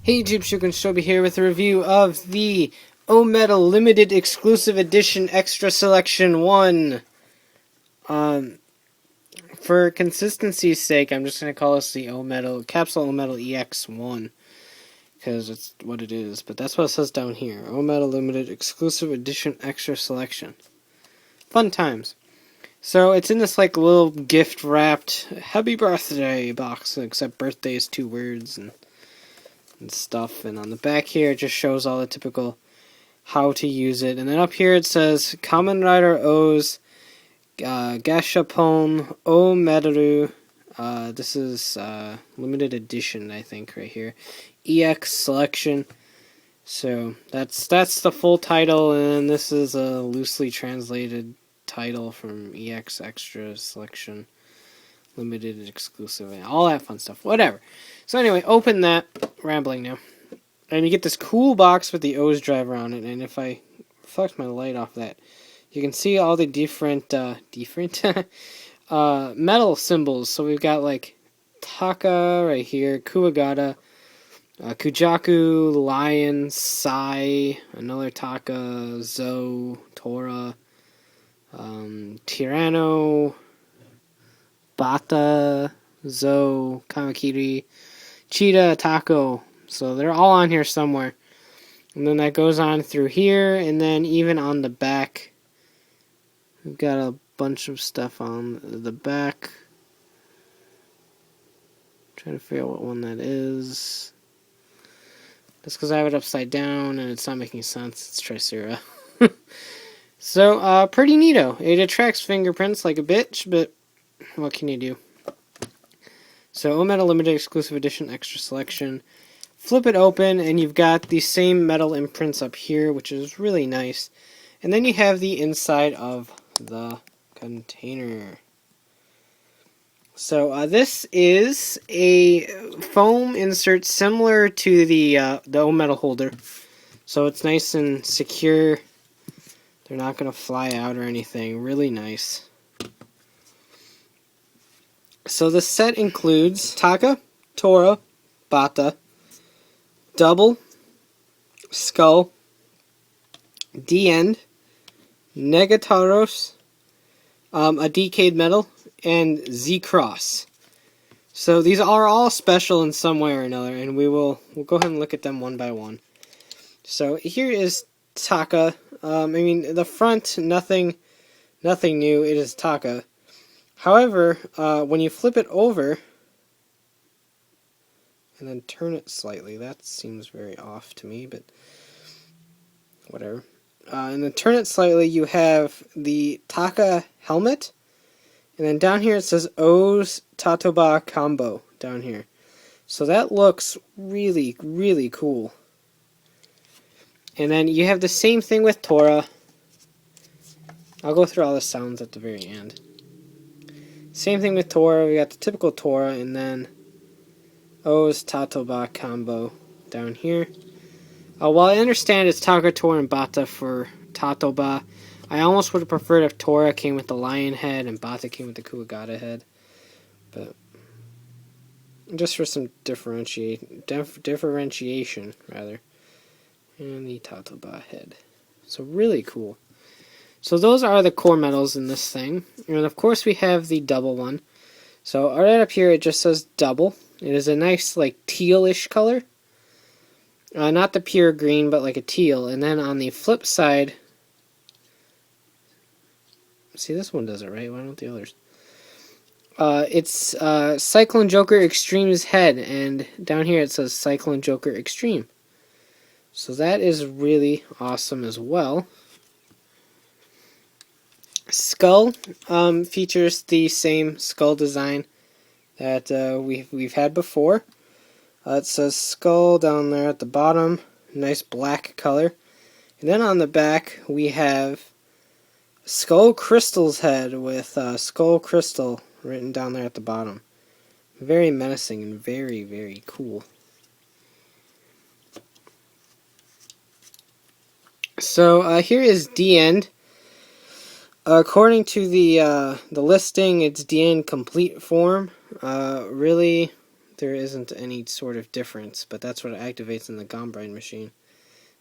Hey YouTube, CycloneJokerXtreme here with a review of the OOO Limited Exclusive Edition Extra Selection 1. For consistency's sake, I'm just going to call this the Capsule OOO EX1. Because it's what it is, but that's what it says down here. OOO Limited Exclusive Edition Extra Selection. Fun times. So it's in this like little gift wrapped Happy Birthday box, except birthday is 2 words and stuff, and on the back here it just shows all the typical how to use it, and then up here it says Kamen Rider O's Gashapon O Medaru. This is limited edition, I think, right here. EX selection. So that's the full title, and this is a loosely translated title from EX Extra Selection Limited Exclusive, all that fun stuff, whatever. So anyway, open that. Rambling now. And you get this cool box with the O's driver on it, and if I reflect my light off that, you can see all the different metal symbols. So we've got like Taka right here, Kuwagata, Kujaku, Lion, Sai, another Taka, Zo, Tora, Tyranno, Batta, Zo, Kamakiri, Cheetah, Taco. So they're all on here somewhere. And then that goes on through here, and then even on the back, we've got a bunch of stuff on the back. Trying to figure out what one that is. That's because I have it upside down and it's not making sense. It's Tricera. So, pretty neato. It attracts fingerprints like a bitch, but what can you do? So, OOO Limited Exclusive Edition Extra Selection. Flip it open, and you've got the same metal imprints up here, which is really nice. And then you have the inside of the container. So, this is a foam insert similar to the OOO holder. So, it's nice and secure. They're not going to fly out or anything. Really nice. So the set includes Taka, Tora, Batta, Double, Skull, Diend, Negataros, a Decayed Metal, and Z-Cross. So these are all special in some way or another, and we'll go ahead and look at them one by one. So here is Taka. I mean, the front, nothing new. It is Taka. However, when you flip it over and then turn it slightly, that seems very off to me, but whatever. And then turn it slightly, you have the Taka helmet, and then down here it says O's Tatoba Combo down here. So that looks really, really cool. And then you have the same thing with Tora. I'll go through all the sounds at the very end. Same thing with Tora. We got the typical Tora, and then O's Tatoba combo down here. While I understand it's Taka, Tora, and Batta for Tatoba, I almost would have preferred if Tora came with the lion head and Batta came with the Kuwagata head. But just for some differentiation, rather. And the Tatoba head. So really cool. So those are the core metals in this thing. And of course we have the double one. So right up here it just says double. It is a nice like tealish color. Not the pure green, but like a teal. And then on the flip side, see, this one does it right. Why don't the others? It's CycloneJokerXtreme's head, and down here it says CycloneJokerXtreme. So that is really awesome as well. Skull features the same skull design that we've had before. It says Skull down there at the bottom, nice black color. And then on the back we have SkullCrystal's head with SkullCrystal written down there at the bottom. Very menacing and very, very cool. So here is Diend. According to the listing, it's Diend Complete Form. Really there isn't any sort of difference, but that's what it activates in the Gombride machine.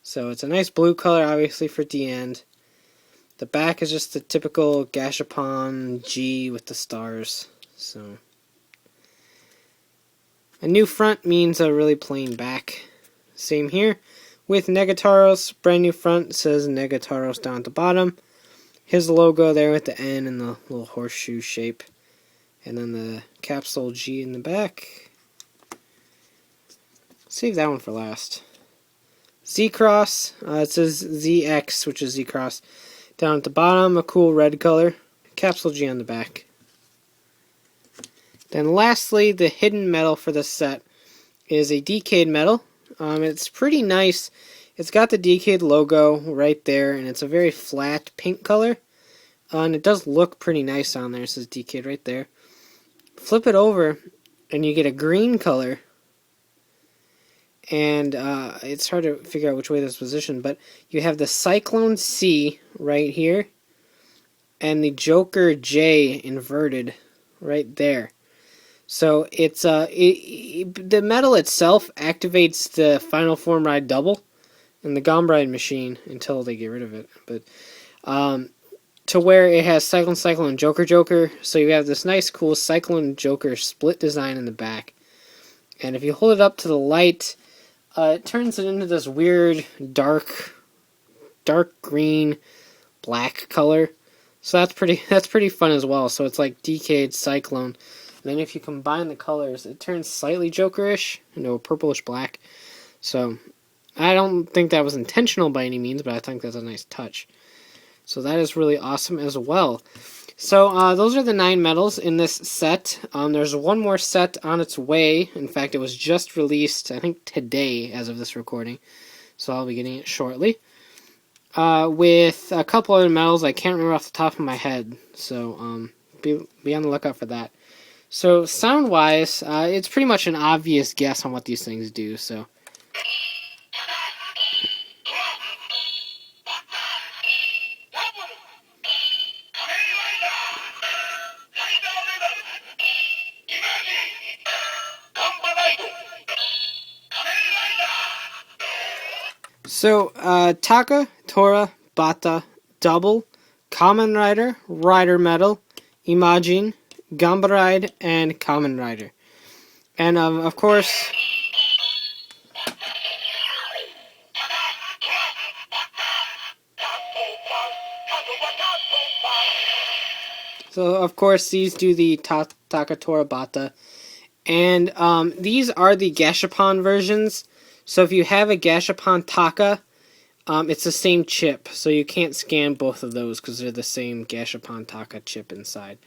So it's a nice blue color, obviously, for Diend. The back is just the typical Gashapon G with the stars. So a new front means a really plain back. Same here with Negataros. Brand new front, says Negataros down at the bottom. His logo there with the N and the little horseshoe shape. And then the Capsule G in the back. Save that one for last. Z-Cross, it says ZX, which is Z-Cross. Down at the bottom, a cool red color. Capsule G on the back. Then lastly, the hidden metal for this set is a Decade metal. It's pretty nice. It's got the Decade logo right there, and it's a very flat pink color. And it does look pretty nice on there. It says Decade right there. Flip it over, and you get a green color. And it's hard to figure out which way this is positioned, but you have the Cyclone C right here, and the Joker J inverted right there. So it's the metal itself activates the Final Form Ride double in the Gombride machine until they get rid of it. But to where it has Cyclone, Cyclone, Joker, Joker. So you have this nice, cool Cyclone Joker split design in the back. And if you hold it up to the light, it turns it into this weird dark green, black color. So that's pretty fun as well. So it's like Decade, Cyclone. And then if you combine the colors, it turns slightly Jokerish, a purplish black. So I don't think that was intentional by any means, but I think that's a nice touch. So that is really awesome as well. So those are the 9 medals in this set. There's one more set on its way. In fact, it was just released, I think, today as of this recording. So I'll be getting it shortly. With a couple other medals I can't remember off the top of my head. So be on the lookout for that. So sound-wise, it's pretty much an obvious guess on what these things do. So Taka, Tora, Batta, Double, Kamen Rider, Rider Metal, Imagine, Gombride, and Kamen Rider. And of course, these do the Taka, Tora, Batta. And these are the Gashapon versions. So if you have a Gashapon Taka, it's the same chip. So you can't scan both of those because they're the same Gashapon Taka chip inside.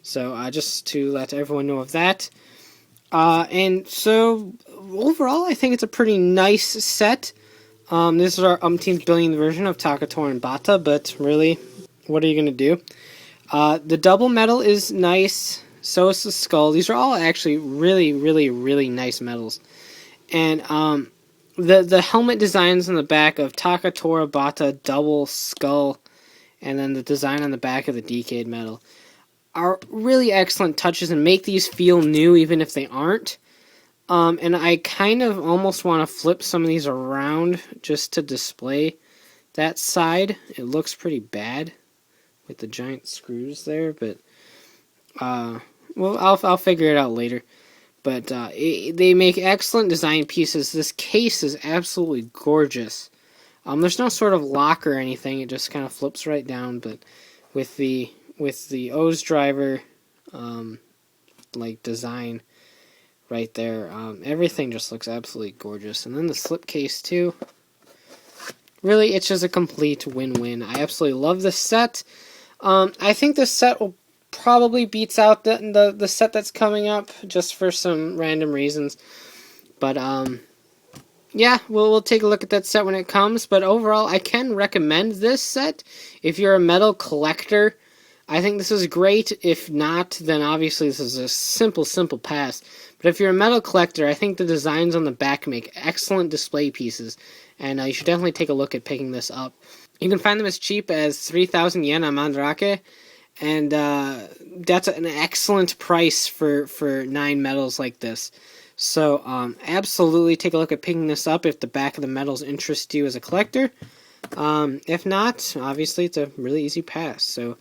So just to let everyone know of that. And so overall, I think it's a pretty nice set. This is our umpteenth billion version of Taka, Tora, and Batta. But really, what are you going to do? The double metal is nice. So is the skull. These are all actually really, really, really nice medals. And the helmet designs on the back of Taka, Tora, Batta, double, skull, and then the design on the back of the Decade metal are really excellent touches and make these feel new even if they aren't. And I kind of almost want to flip some of these around just to display that side. It looks pretty bad with the giant screws there, but well, I'll figure it out later. But they make excellent design pieces. This case is absolutely gorgeous. There's no sort of lock or anything. It just kind of flips right down. But with the O's driver like design right there, everything just looks absolutely gorgeous. And then the slipcase too. Really, it's just a complete win-win. I absolutely love this set. I think this set will probably beats out the set that's coming up just for some random reasons. But yeah, we'll take a look at that set when it comes. But overall, I can recommend this set if you're a metal collector. I think this is great. If not, then obviously this is a simple pass. But if you're a metal collector, I think the designs on the back make excellent display pieces. And you should definitely take a look at picking this up. You can find them as cheap as 3,000 yen on Mandarake. And that's an excellent price for 9 medals like this. So absolutely take a look at picking this up if the back of the medals interest you as a collector. If not, obviously it's a really easy pass. So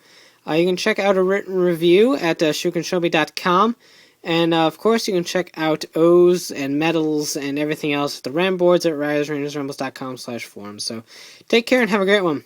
you can check out a written review at shukanshobi.com. And of course you can check out O's and medals and everything else at the RAM boards at ridersrangersrumbles.com/forums. So take care and have a great one.